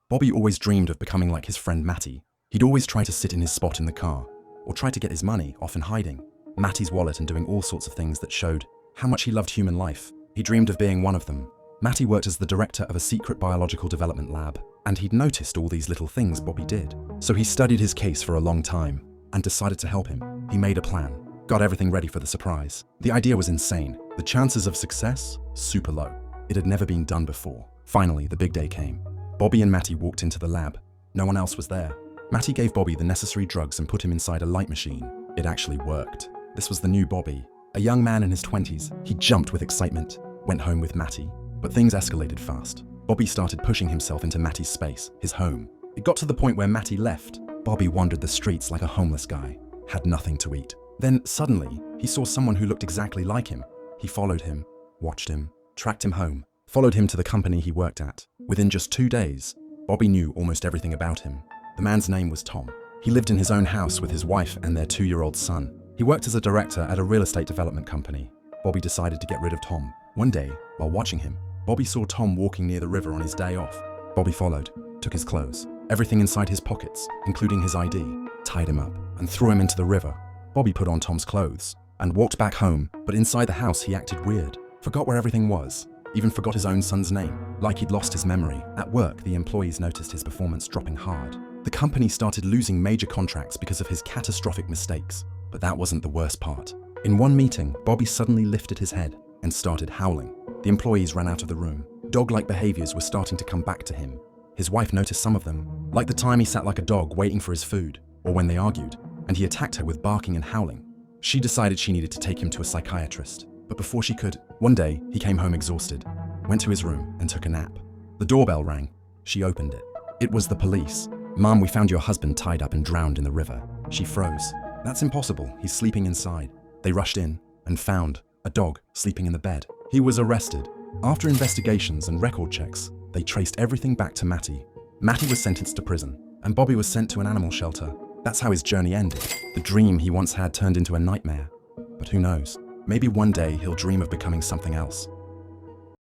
Bobby always dreamed of becoming like his friend Matty. He'd always try to sit in his spot in the car, or try to get his money, often hiding Matty's wallet and doing all sorts of things that showed how much he loved human life. He dreamed of being one of them. Matty worked as the director of a secret biological development lab, and he'd noticed all these little things Bobby did. So he studied his case for a long time and decided to help him. He made a plan, got everything ready for the surprise. The idea was insane. The chances of success, super low. It had never been done before. Finally, the big day came. Bobby and Matty walked into the lab. No one else was there. Matty gave Bobby the necessary drugs and put him inside a light machine. It actually worked. This was the new Bobby, a young man in his 20s. He jumped with excitement, went home with Matty. But things escalated fast. Bobby started pushing himself into Matty's space, his home. It got to the point where Matty left. Bobby wandered the streets like a homeless guy, had nothing to eat. Then suddenly, he saw someone who looked exactly like him. He followed him, watched him, tracked him home, followed him to the company he worked at. Within just 2 days, Bobby knew almost everything about him. The man's name was Tom. He lived in his own house with his wife and their 2-year-old son. He worked as a director at a real estate development company. Bobby decided to get rid of Tom. One day, while watching him, Bobby saw Tom walking near the river on his day off. Bobby followed, took his clothes, everything inside his pockets, including his ID, tied him up, and threw him into the river. Bobby put on Tom's clothes and walked back home, but inside the house he acted weird, forgot where everything was, even forgot his own son's name, like he'd lost his memory. At work, the employees noticed his performance dropping hard. The company started losing major contracts because of his catastrophic mistakes. But that wasn't the worst part. In one meeting, Bobby suddenly lifted his head and started howling. The employees ran out of the room. Dog-like behaviors were starting to come back to him. His wife noticed some of them, like the time he sat like a dog waiting for his food, or when they argued, and he attacked her with barking and howling. She decided she needed to take him to a psychiatrist, but before she could, one day he came home exhausted, went to his room and took a nap. The doorbell rang. She opened it. It was the police. "Mom, we found your husband tied up and drowned in the river." She froze. "That's impossible. He's sleeping inside." They rushed in and found a dog sleeping in the bed. He was arrested. After investigations and record checks, they traced everything back to Matty. Matty was sentenced to prison, and Bobby was sent to an animal shelter. That's how his journey ended. The dream he once had turned into a nightmare. But who knows? Maybe one day he'll dream of becoming something else.